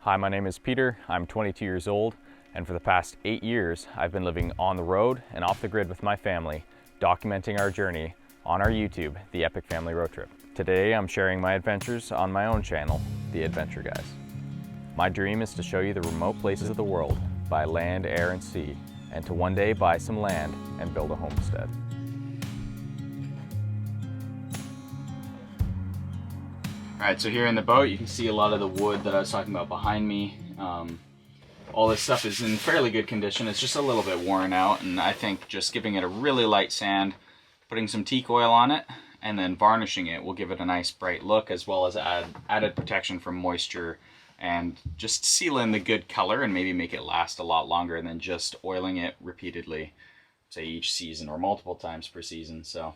Hi, my name is Peter. I'm 22 years old, and for the past 8 years, I've been living on the road and off the grid with my family, documenting our journey on our YouTube, The Epic Family Road Trip. Today, I'm sharing my adventures on my own channel, The Adventure Guys. My dream is to show you the remote places of the world by land, air, and sea, and to one day buy some land and build a homestead. Alright, so here in the boat you can see a lot of the wood that I was talking about behind me. All this stuff is in fairly good condition. It's just a little bit worn out, and I think just giving it a really light sand, putting some teak oil on it, and then varnishing it will give it a nice bright look, as well as added protection from moisture, and just seal in the good color and maybe make it last a lot longer than just oiling it repeatedly, say each season or multiple times per season. So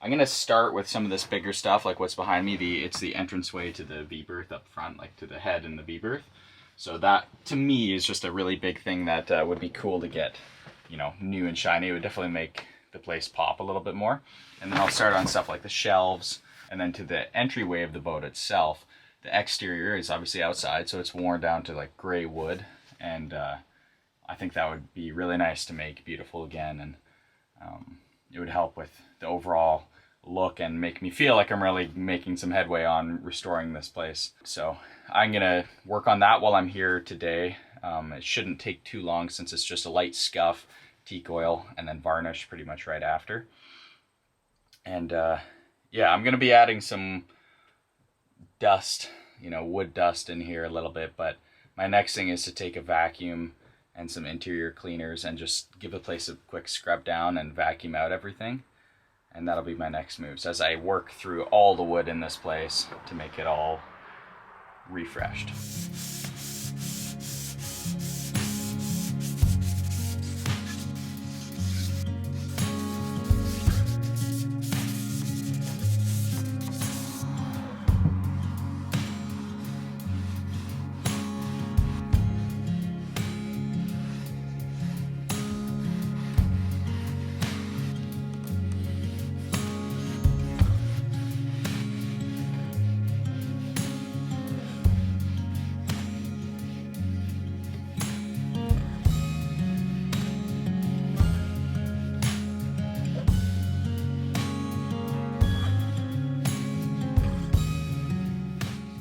I'm going to start with some of this bigger stuff, like what's behind me. It's the entranceway to the V-berth up front, like to the head in the V-berth. So that, to me, is just a really big thing that would be cool to get, you know, new and shiny. It would definitely make the place pop a little bit more. And then I'll start on stuff like the shelves, and then to the entryway of the boat itself. The exterior is obviously outside, so it's worn down to like gray wood, and I think that would be really nice to make beautiful again, and it would help with the overall look and make me feel like I'm really making some headway on restoring this place. So I'm gonna work on that while I'm here today. It shouldn't take too long since it's just a light scuff, teak oil, and then varnish pretty much right after. And yeah, I'm gonna be adding some dust, you know, wood dust in here a little bit, but my next thing is to take a vacuum and some interior cleaners and just give the place a quick scrub down and vacuum out everything. And that'll be my next moves as I work through all the wood in this place to make it all refreshed.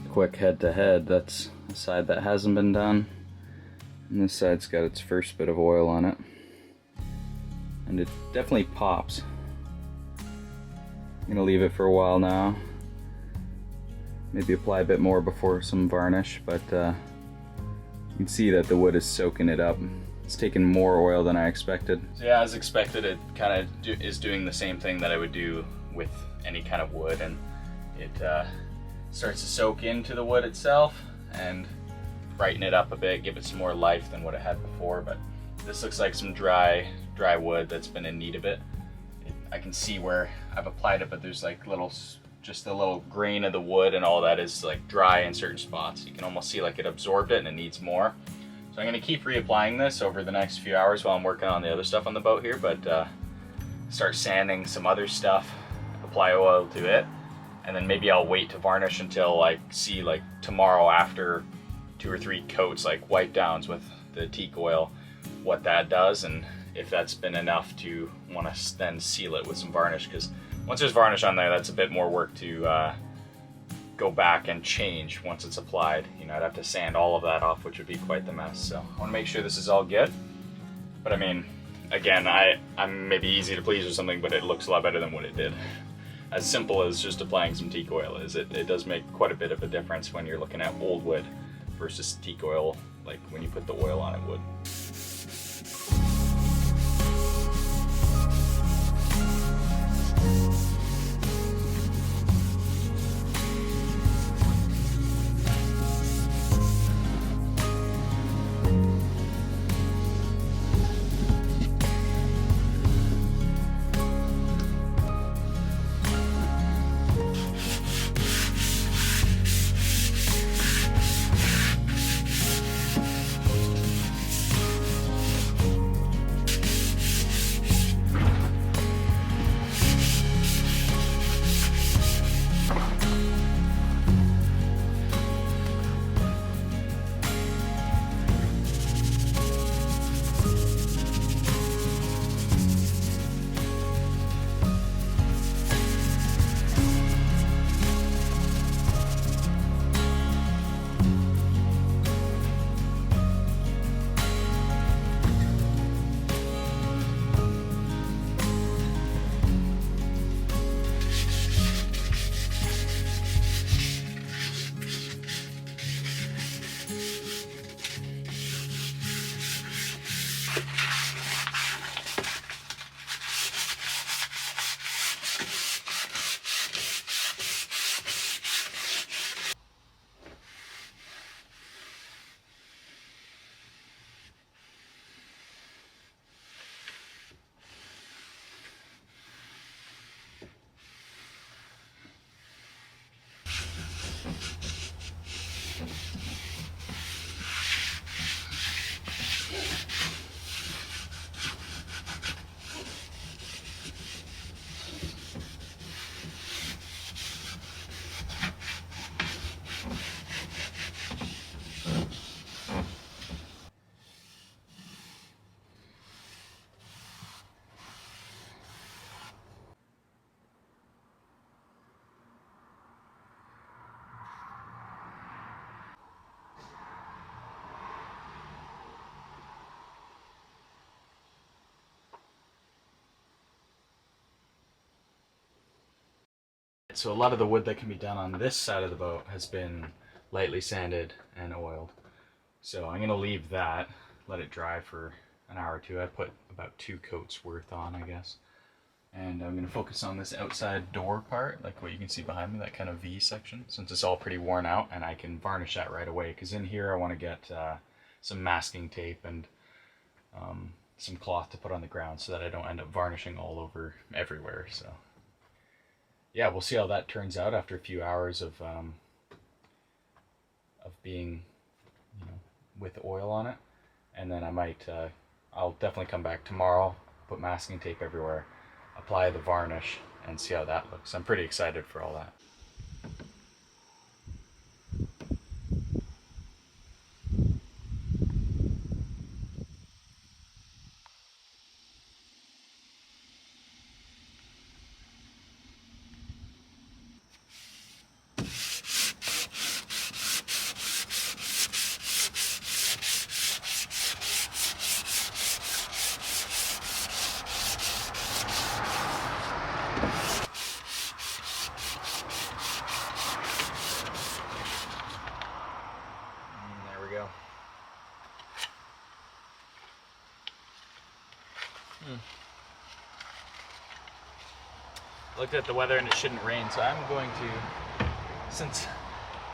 Quick head to head, that's the side that hasn't been done, and this side's got its first bit of oil on it, and it definitely pops. I'm gonna leave it for a while now, maybe apply a bit more before some varnish, but you can see that the wood is soaking it up. It's taken more oil than I expected. So yeah, as expected, it kind of is doing the same thing that I would do with any kind of wood, and it starts to soak into the wood itself and brighten it up a bit, give it some more life than what it had before. But this looks like some dry wood that's been in need of it. I can see where I've applied it, but there's like just a little grain of the wood, and all that is like dry in certain spots. You can almost see like it absorbed it and it needs more. So I'm gonna keep reapplying this over the next few hours while I'm working on the other stuff on the boat here, but start sanding some other stuff, apply oil to it, and then maybe I'll wait to varnish until I see like tomorrow, after 2 or 3 coats, like wipe downs with the teak oil, what that does, and if that's been enough to want to then seal it with some varnish, because once there's varnish on there, that's a bit more work to go back and change once it's applied. You know, I'd have to sand all of that off, which would be quite the mess. So I want to make sure this is all good. But I mean, again, I'm maybe easy to please or something, but it looks a lot better than what it did. As simple as just applying some teak oil is, it does make quite a bit of a difference when you're looking at old wood versus teak oil, like when you put the oil on it would. So a lot of the wood that can be done on this side of the boat has been lightly sanded and oiled. So I'm gonna leave that, let it dry for an hour or two. I put about 2 coats worth on, I guess. And I'm gonna focus on this outside door part, like what you can see behind me, that kind of V section, since it's all pretty worn out, and I can varnish that right away, because in here I wanna get some masking tape and some cloth to put on the ground so that I don't end up varnishing all over everywhere. So yeah, we'll see how that turns out after a few hours of being, you know, with oil on it. And then I might, I'll definitely come back tomorrow, put masking tape everywhere, apply the varnish, and see how that looks. I'm pretty excited for all that. Go. Looked at the weather and it shouldn't rain, so I'm going to, since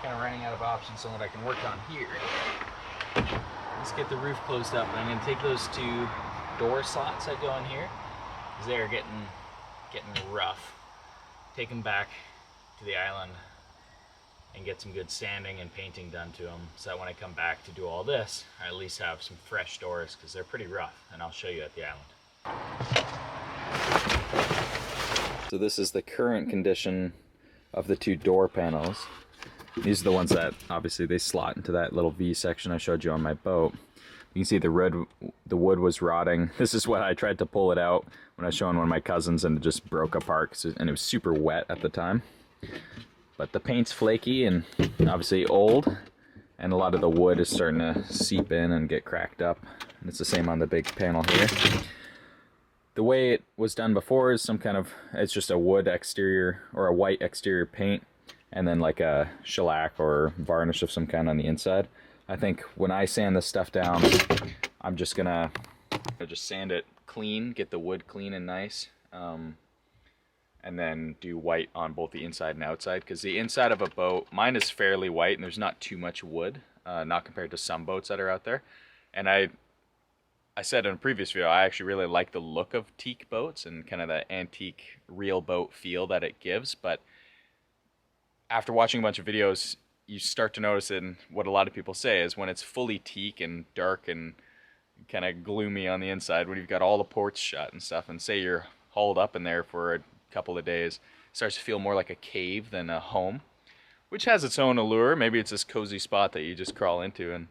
kind of running out of options on what I can work on here, let's get the roof closed up. And I'm going to take those 2 door slots that go in here, because they're getting rough. Take them back to the island and get some good sanding and painting done to them, so that when I come back to do all this, I at least have some fresh doors, because they're pretty rough, and I'll show you at the island. So this is the current condition of the 2 door panels. These are the ones that obviously they slot into that little V section I showed you on my boat. You can see the wood was rotting. This is what I tried to pull it out when I was showing one of my cousins, and it just broke apart, and it was super wet at the time. But the paint's flaky and obviously old, and a lot of the wood is starting to seep in and get cracked up. And it's the same on the big panel here. The way it was done before is some kind of, it's just a wood exterior or a white exterior paint, and then like a shellac or varnish of some kind on the inside. I think when I sand this stuff down, I'm just gonna just sand it clean, get the wood clean and nice. And then do white on both the inside and outside, because the inside of a boat, mine is fairly white and there's not too much wood, not compared to some boats that are out there. And I said in a previous video, I actually really like the look of teak boats and kind of the antique real boat feel that it gives. But after watching a bunch of videos, you start to notice, and what a lot of people say is, when it's fully teak and dark and kind of gloomy on the inside, when you've got all the ports shut and stuff, and say you're hauled up in there for a couple of days, it starts to feel more like a cave than a home, which has its own allure. Maybe it's this cozy spot that you just crawl into and,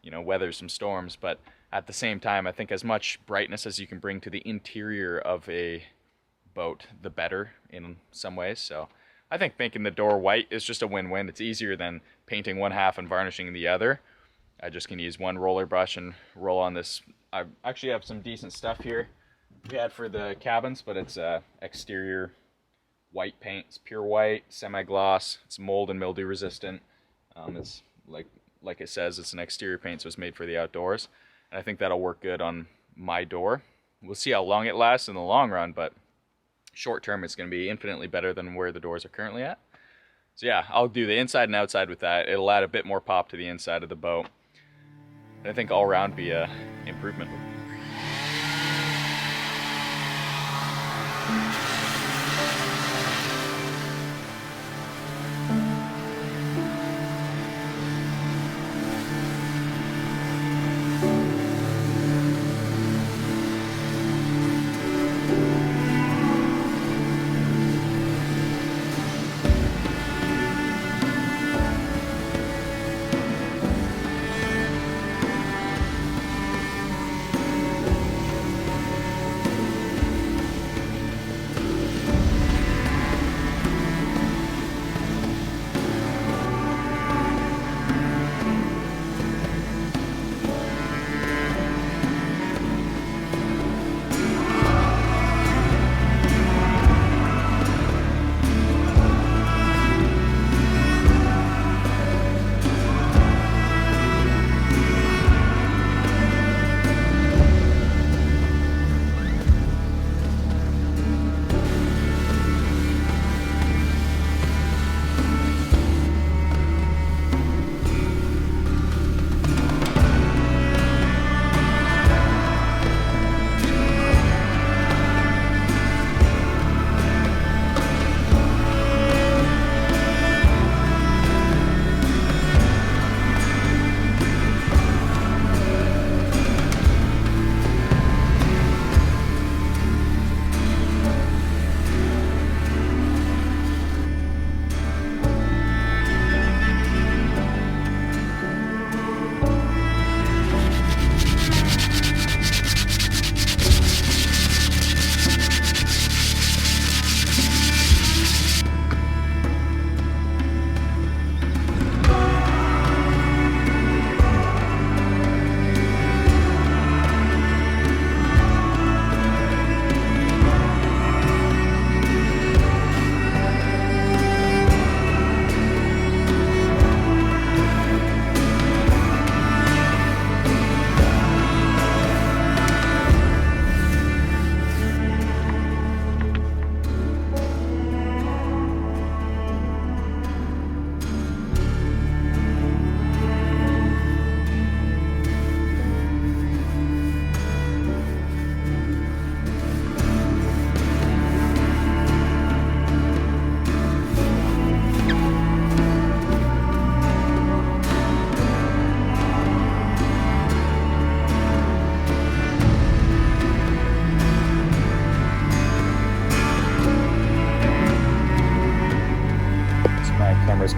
you know, weather some storms. But at the same time, I think as much brightness as you can bring to the interior of a boat, the better in some ways. So I think making the door white is just a win-win. It's easier than painting one half and varnishing the other. I just can use one roller brush and roll on this. I actually have some decent stuff here we had for the cabins, but it's exterior white paint. It's pure white, semi-gloss. It's mold and mildew resistant. It's like it says, it's an exterior paint, so it's made for the outdoors. And I think that'll work good on my door. We'll see how long it lasts in the long run, but short term it's going to be infinitely better than where the doors are currently at. So yeah, I'll do the inside and outside with that. It'll add a bit more pop to the inside of the boat. And I think all around be a improvement.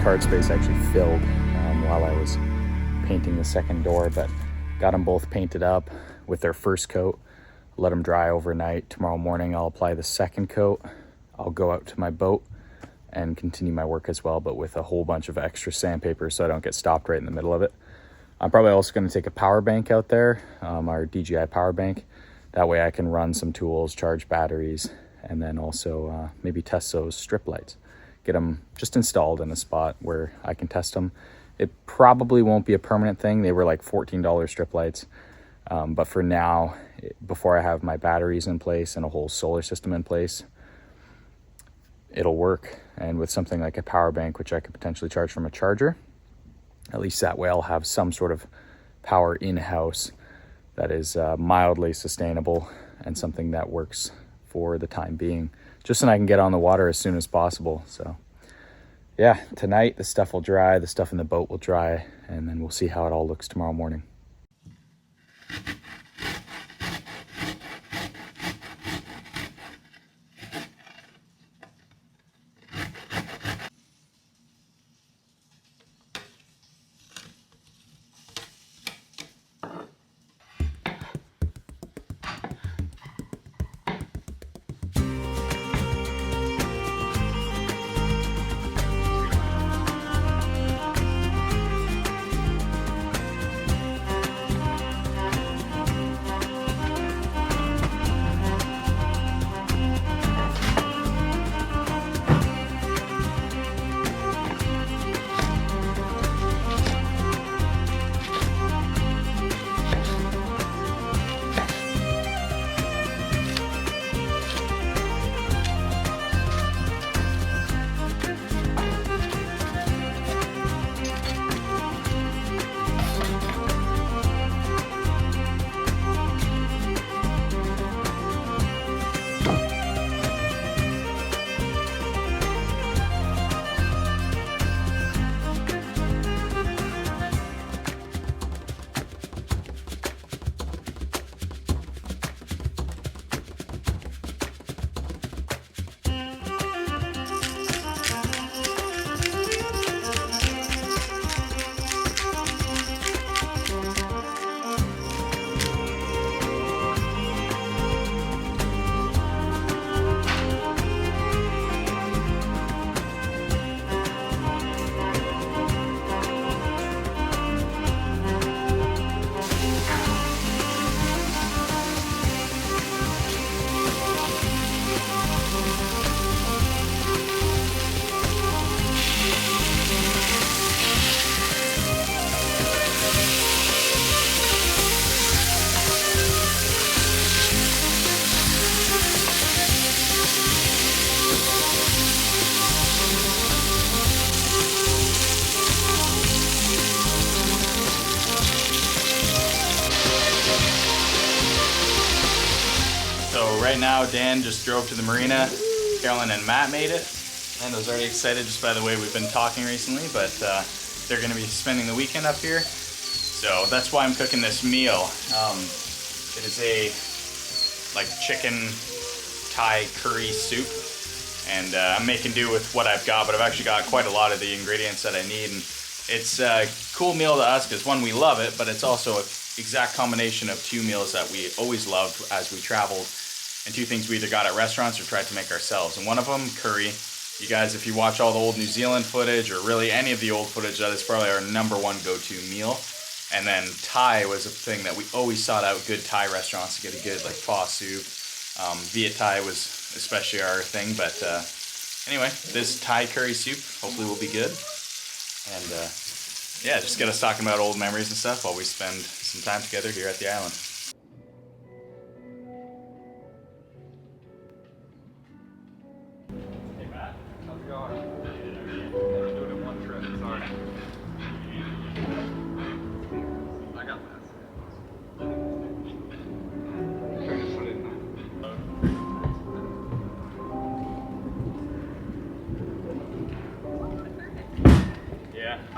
card space actually filled while I was painting the second door, but got them both painted up with their first coat. Let them dry overnight. Tomorrow morning I'll apply the second coat. I'll go out to my boat and continue my work as well, but with a whole bunch of extra sandpaper so I don't get stopped right in the middle of it. I'm probably also going to take a power bank out there, our DJI power bank. That way I can run some tools, charge batteries, and then also maybe test those strip lights. Get them just installed in a spot where I can test them. It probably won't be a permanent thing. They were like $14 strip lights. But for now, before I have my batteries in place and a whole solar system in place, it'll work. And with something like a power bank, which I could potentially charge from a charger, at least that way I'll have some sort of power in-house that is mildly sustainable and something that works for the time being, just so I can get on the water as soon as possible. So yeah, tonight the stuff will dry, the stuff in the boat will dry, and then we'll see how it all looks tomorrow morning. Right now, Dan just drove to the marina. Carolyn and Matt made it. And I was already excited just by the way we've been talking recently, but they're going to be spending the weekend up here. So that's why I'm cooking this meal. It is a like chicken Thai curry soup. And I'm making do with what I've got, but I've actually got quite a lot of the ingredients that I need. And it's a cool meal to us because one, we love it, but it's also an exact combination of two meals that we always loved as we traveled. And two things we either got at restaurants or tried to make ourselves. And one of them, curry. You guys, if you watch all the old New Zealand footage or really any of the old footage, that is probably our #1 go-to meal. And then Thai was a thing that we always sought out good Thai restaurants to get a good like pho soup. Viet Thai was especially our thing. But anyway, this Thai curry soup hopefully will be good. And yeah, just get us talking about old memories and stuff while we spend some time together here at the island.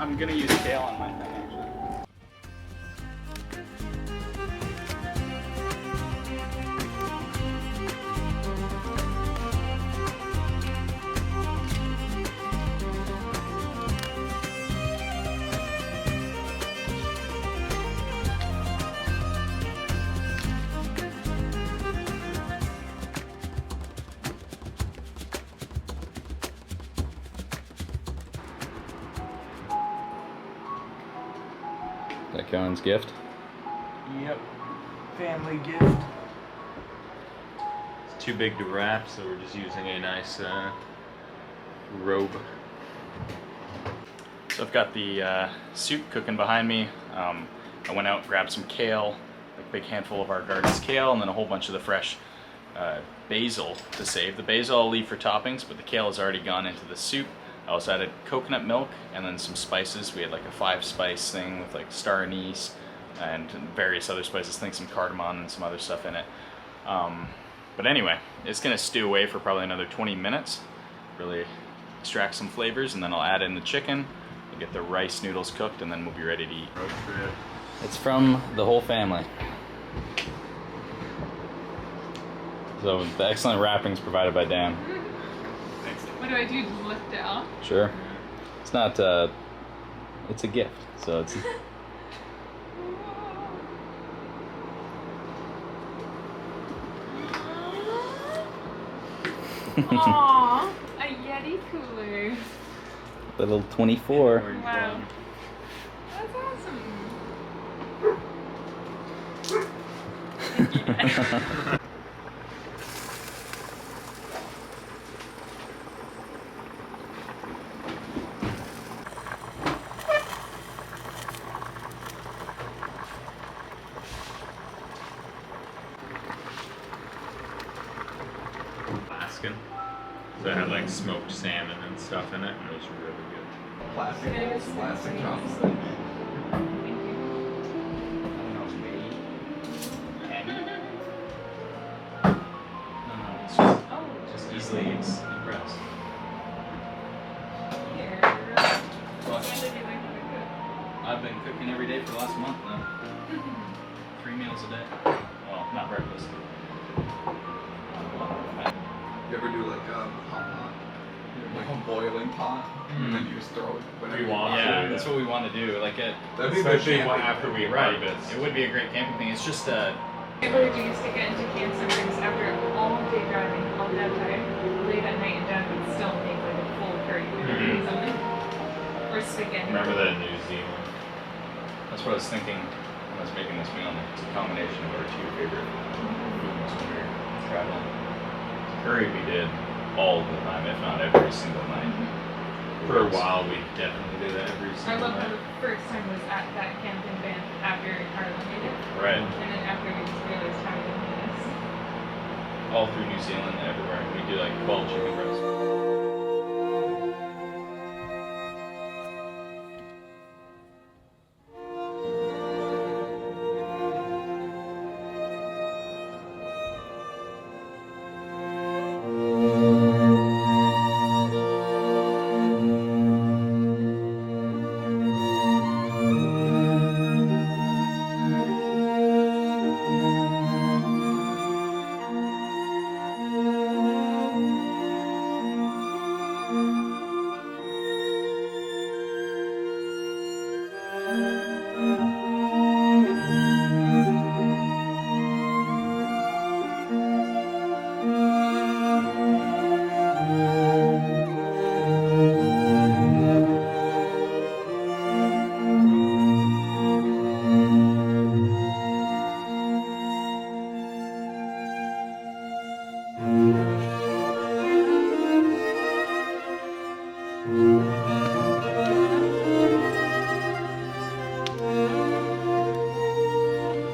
I'm gonna use kale on my thing actually. Caroline's gift. Yep. Family gift. It's too big to wrap, so we're just using a nice robe. So I've got the soup cooking behind me. I went out and grabbed some kale, like a big handful of our garden's kale, and then a whole bunch of the fresh basil to save. The basil I'll leave for toppings, but the kale has already gone into the soup. I also added coconut milk and then some spices. We had like a 5-spice thing with like star anise and various other spices, I think some cardamom and some other stuff in it. But anyway, it's gonna stew away for probably another 20 minutes, really extract some flavors, and then I'll add in the chicken, we'll get the rice noodles cooked, and then we'll be ready to eat. It's from the whole family. So the excellent wrappings provided by Dan. What do I do? Just lift it off? Sure. It's not, it's a gift, so it's... Aww, a Yeti cooler. Little 24. Wow. That's awesome. Alaskan. So it had like smoked salmon and stuff in it, and it was really good. Plastic cups. Just easily expressed. I've been cooking every day for the last month now. 3 meals a day. Well, not breakfast. You ever do like a hot pot? Like a boiling pot? And then you just throw it whenever you want. Yeah, that's what we want to do. Like That'd be the Especially camping after we it harvest. would be a great camping thing. It's just People who used to get into camp sometimes after all day driving, all that time, late at night, and Dad would still make like a full curry or something. Or spaghetti. Remember that in New Zealand? that's what I was thinking when I was making this meal. It's a combination of our two favorite foods when we were traveling. Curry we did all the time, if not every single night. For a while, we definitely did that every I single love night. the first time was at that camping band after Ireland made it. Right. And then after we just realized how good it is. All through New Zealand and everywhere. We do like 12 chicken breasts.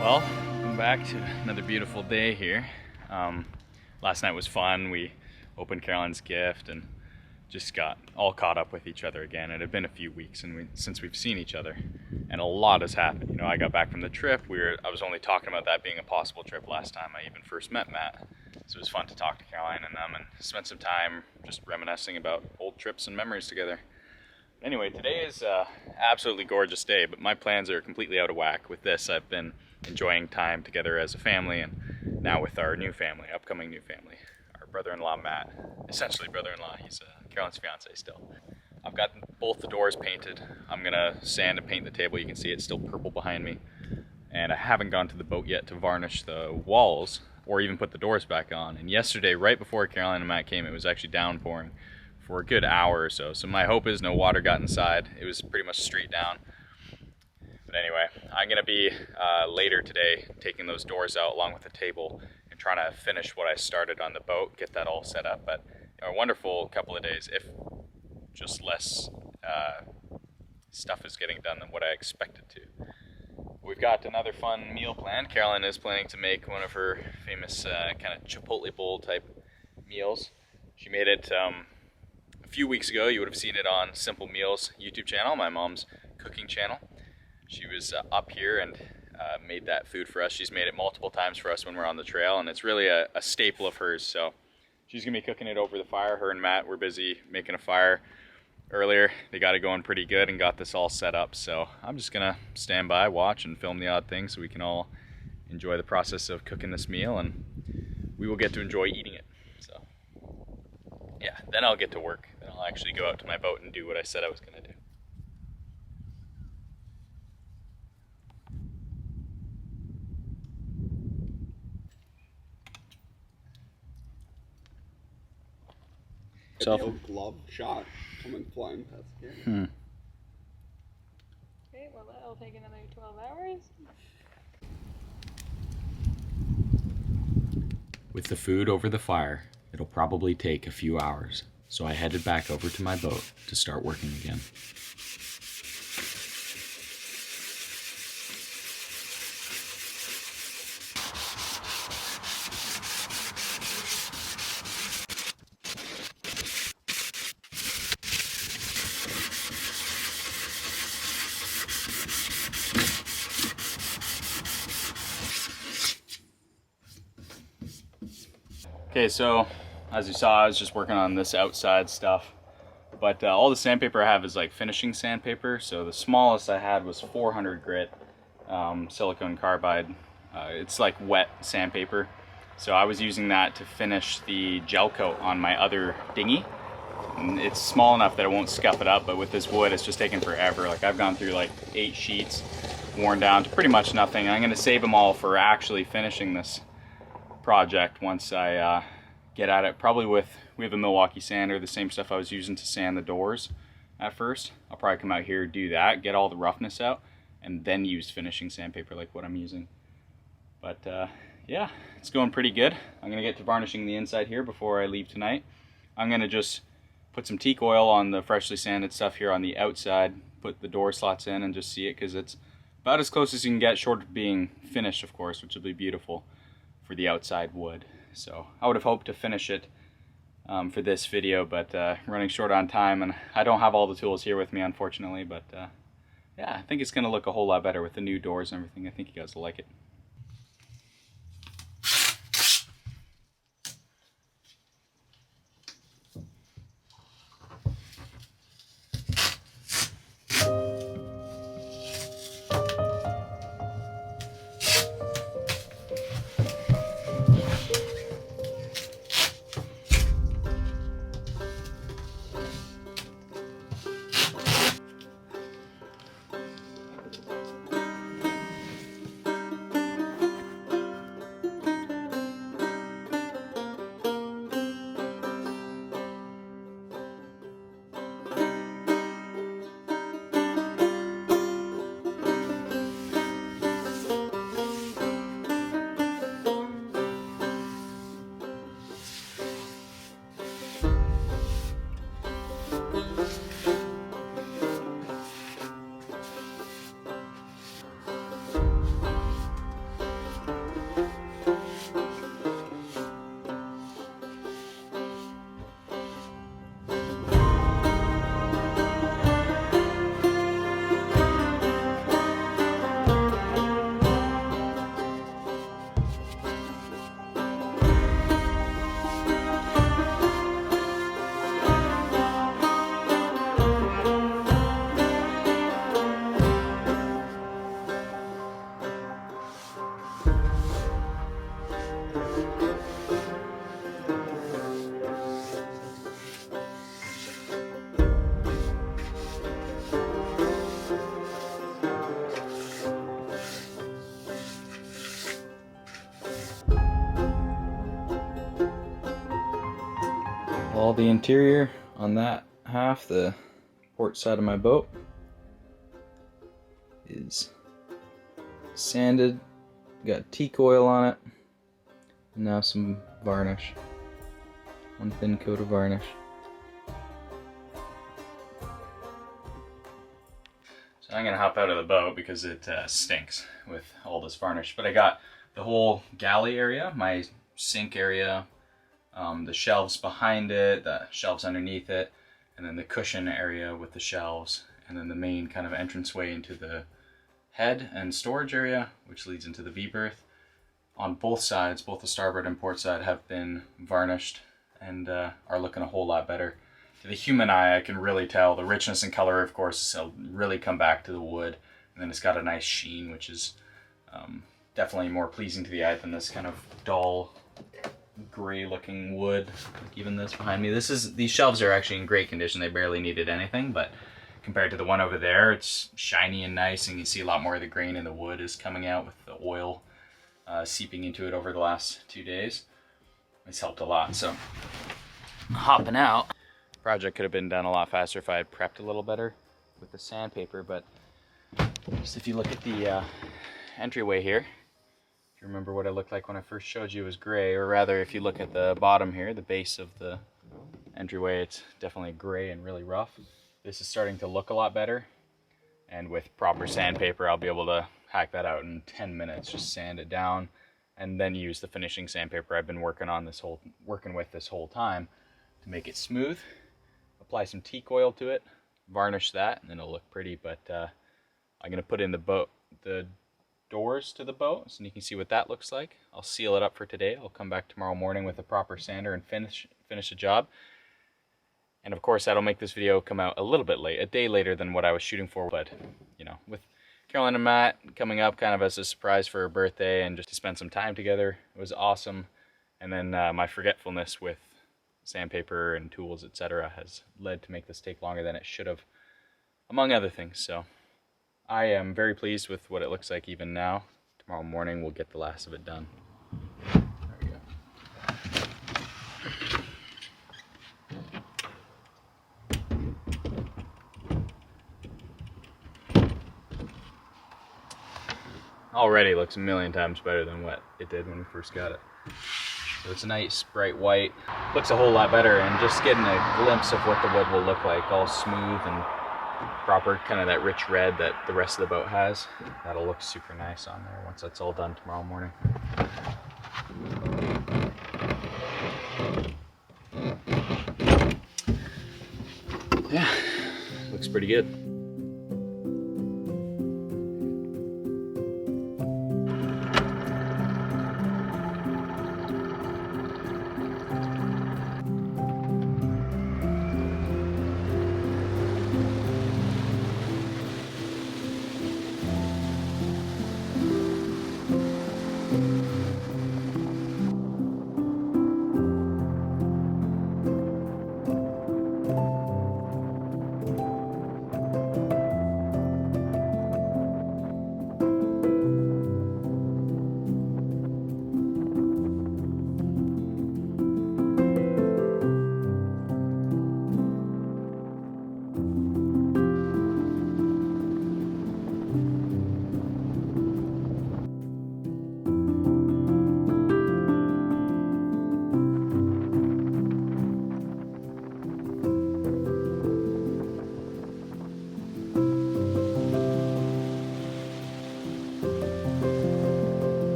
Well, welcome back to another beautiful day here. Last night was fun. We opened Caroline's gift and just got all caught up with each other again. It had been a few weeks since we've seen each other, and a lot has happened. You know, I got back from the trip. I was only talking about that being a possible trip last time I even first met Matt. So it was fun to talk to Caroline and them and spend some time just reminiscing about old trips and memories together. Anyway, today is an absolutely gorgeous day, but my plans are completely out of whack with this. I've been enjoying time together as a family, and now with our new family, upcoming new family. Our brother-in-law, Matt, essentially brother-in-law, he's Caroline's fiance still. I've got both the doors painted. I'm gonna sand and paint the table. You can see it's still purple behind me. And I haven't gone to the boat yet to varnish the walls or even put the doors back on. And yesterday, right before Caroline and Matt came, it was actually downpouring for a good hour or so. So my hope is no water got inside. It was pretty much straight down. But anyway, I'm gonna be later today taking those doors out along with the table and trying to finish what I started on the boat, get that all set up. But a wonderful couple of days, if just less stuff is getting done than what I expected to. We've got another fun meal planned. Carolyn is planning to make one of her famous kind of Chipotle bowl type meals. She made it a few weeks ago. You would have seen it on Simple Meals YouTube channel, my mom's cooking channel. She was up here and made that food for us. She's made it multiple times for us when we're on the trail, and it's really a staple of hers. So she's gonna be cooking it over the fire. Her and Matt were busy making a fire earlier. They got it going pretty good and got this all set up. So I'm just gonna stand by, watch, and film the odd things so we can all enjoy the process of cooking this meal, and we will get to enjoy eating it. So yeah, then I'll get to work. Then I'll actually go out to my boat and do what I said I was gonna do. The old glove shot coming flying past the camera. Okay, well that'll take another 12 hours. With the food over the fire, it'll probably take a few hours, so I headed back over to my boat to start working again. Okay, so as you saw, I was just working on this outside stuff, but all the sandpaper I have is like finishing sandpaper. So the smallest I had was 400 grit silicone carbide. It's like wet sandpaper. So I was using that to finish the gel coat on my other dinghy. And it's small enough that it won't scuff it up, but with this wood, it's just taken forever. Like I've gone through like 8 sheets, worn down to pretty much nothing. And I'm gonna save them all for actually finishing this project once I get at it. Probably we have a Milwaukee sander, the same stuff I was using to sand the doors at first. I'll probably come out here, do that, get all the roughness out, and then use finishing sandpaper like what I'm using. But yeah, it's going pretty good. I'm gonna get to varnishing the inside here before I leave tonight. I'm gonna just put some teak oil on the freshly sanded stuff here on the outside, put the door slots in and just see it, because it's about as close as you can get, short of being finished, of course, which will be beautiful for the outside wood. So I would have hoped to finish it for this video, but running short on time, and I don't have all the tools here with me, unfortunately. But yeah, I think it's gonna look a whole lot better with the new doors and everything. I think you guys will like it. All the interior on that half, the port side of my boat, is sanded, got teak oil on it, and now some varnish. One thin coat of varnish. So I'm gonna hop out of the boat because it stinks with all this varnish. But I got the whole galley area, my sink area, the shelves behind it, the shelves underneath it, and then the cushion area with the shelves, and then the main kind of entranceway into the head and storage area, which leads into the V-berth. On both sides, both the starboard and port side, have been varnished and are looking a whole lot better. To the human eye, I can really tell the richness and color, of course, will really come back to the wood, and then it's got a nice sheen, which is definitely more pleasing to the eye than this kind of dull gray looking wood. Like even this behind me, these shelves are actually in great condition. They barely needed anything, but compared to the one over there, it's shiny and nice, and you see a lot more of the grain in the wood is coming out with the oil seeping into it over the last 2 days. It's helped a lot. So hopping out. Project could have been done a lot faster if I had prepped a little better with the sandpaper, but just if you look at the entryway here, if you remember what it looked like when I first showed you, it was gray, or rather if you look at the bottom here, the base of the entryway, it's definitely gray and really rough. This is starting to look a lot better, and with proper sandpaper I'll be able to hack that out in 10 minutes, just sand it down and then use the finishing sandpaper I've been working with this whole time to make it smooth. Apply some teak oil to it, varnish that, and then it'll look pretty. But I'm gonna put in the doors to the boat so you can see what that looks like. I'll seal it up for today. I'll come back tomorrow morning with a proper sander and finish the job. And of course that'll make this video come out a little bit late, a day later than what I was shooting for, but you know, with Caroline and Matt coming up kind of as a surprise for her birthday and just to spend some time together, it was awesome. And then my forgetfulness with sandpaper and tools, etc., has led to make this take longer than it should have, among other things. So I am very pleased with what it looks like even now. Tomorrow morning we'll get the last of it done. There we go. Already looks a million times better than what it did when we first got it. So it's a nice bright white, looks a whole lot better, and just getting a glimpse of what the wood will look like, all smooth and proper, kind of that rich red that the rest of the boat has. That'll look super nice on there once that's all done tomorrow morning. Yeah, looks pretty good.